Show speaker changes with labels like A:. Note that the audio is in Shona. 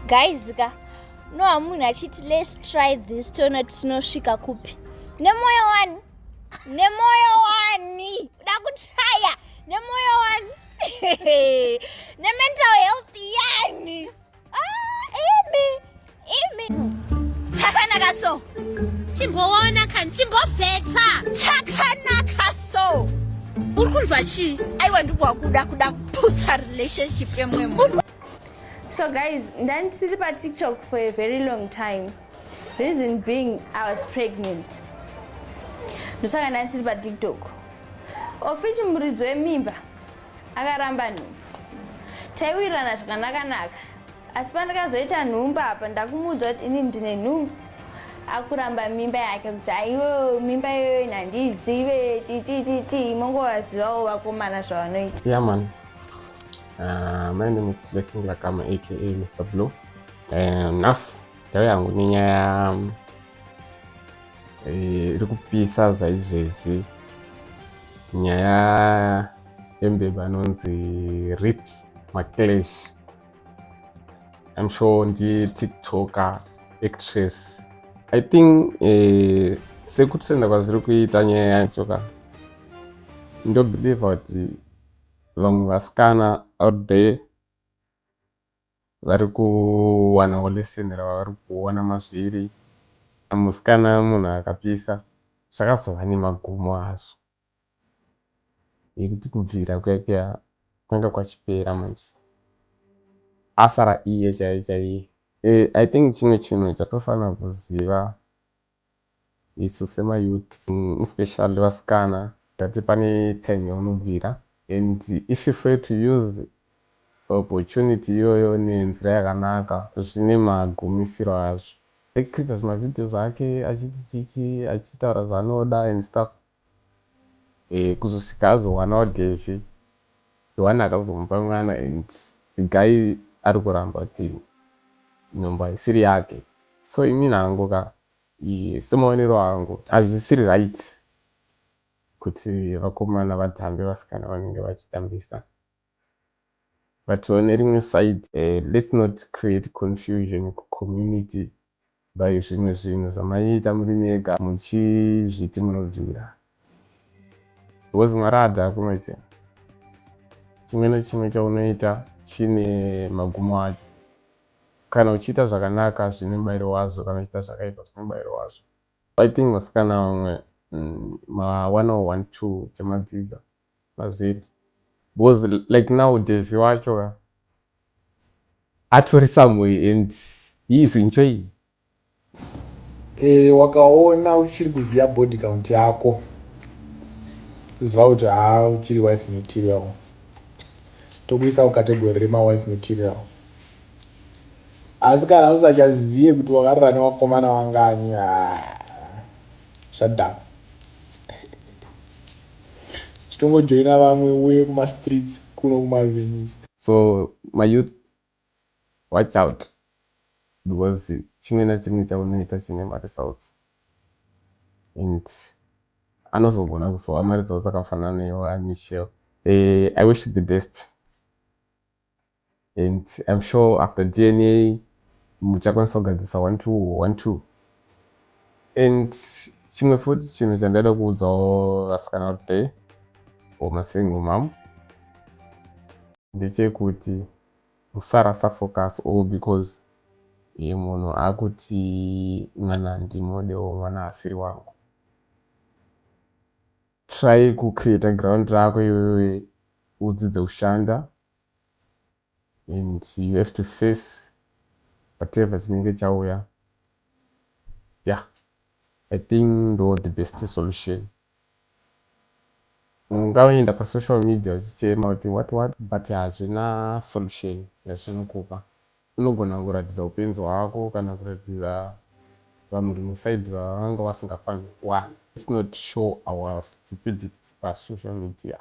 A: Guys, no amunhu achiti let's try this tono tinosvika kupi. Nemoyo wani. Uda kuchaya. Nemoyo wani. Nemental health yani. Imi. Takanaka so. Chimboona kan chimbovhetsa. Takanaka so. Urikunzwa chi? Aiwa ndikwa kuda kuputsa relationship yemwe. So guys, ndandisiri pa TikTok for a very long time. Reason being I was pregnant. Ndosaka ndandisiri pa TikTok. Ofichi muridzo wemimba akaramba nhumbu. Taiwirirana zvakanaka. Asi pandakazoita nhumbu apa ndakumuudza kuti ini ndine nhumbu. Akuramba mimba yake kuti aiwo mimba iyoyo ndandizive titi mongovazivawo vakomana zvavanoita.
B: Yeah man. My name is Blessing Lakama aka Mr. Blue. Nas tawe yangu ni nyaya iri kupisa zaizvezi. Nyaya yembeba anonzi Ritz McClash. I'm sure ndi TikToker actress. I think sekutenda kwaziri kuita nyaya yacho ndo believe kuti vamwe vasikana out there vari kuwanawo lesson ravari kuona mazviri. Musikana munhu akapisa zvakazova nemagumo azvo ekuti kubvira kuya kwanga kwachipera manje asara iye chaiye. I think chimwe chinhu chatofanira kuziva isu semayouth, especially vasikana, kuti pane time yaunobvira, and if you fail to use opportunity iyoyo nenzira yakanaka zvine magumisiro azvo. Creators mavideo zvake achiti achitaura zvanoda and stuff, kuzosvika azowanawo Devi, the one akazomupa mwana, and the guy ari kuramba kuti nhombo isiri yake. So imi nangu semaonero angu hazvisiri right kuti vakomana vatambe vasikana vanenge vachitambisa. But on rimwe side, let's not create confusion community by zvimwe zvinhu zvamaita muri mega muchizviti munobvira. Because Mwari haadhakumadzira. Chimwe nechimwe chaunoita chine magumo acho. Kana uchiita zvakanaka zvine mubayiro wazvo, kana uchiita zvakaipa zvine mubayiro wazvo. I think vasikana vamwe mawana 1-2 chamadzidza mazviri. Because like now Devi wacho atori somewhere and he is enjoying.
C: Wakaona uchiri kuziya body count yako, ziva kuti uchiri wife material, tokuisa mukategori rema wife material. Asi kana usachaziye kuti wakarara nevakomana vangani, shutdown. Chitongojoina vamwe uye kumastreets kuno kumavenues.
B: So my youth, watch out, because chimwe nachimwe chaunoita chine maresults, and anozogona kuzova maresults akafanana neiwa Michelle. I wish you the best, and I'm sure after DNA muchakwanisa kugadzisa 1-2. And chimwe futi chinhu chandada kuudzawo vasikana out there or masingle mom ndechekuti usarasa focus all because munhu akuti mwana ndimodewo mwana asiri wangu. Try kucreate ground rako iwewe udzidze kushanda, and you have to face whatever chinenge chauya. Yeah, I think ndo the best solution. Ungaenda pa social media uchichema kuti what but hazvina solution yazvinokupa. Unogona kuratidza upenzi hwako kana kuratidza vanhu rimwe side vavanga vasingafani kuwana. Let's not show our stupidity pa social media.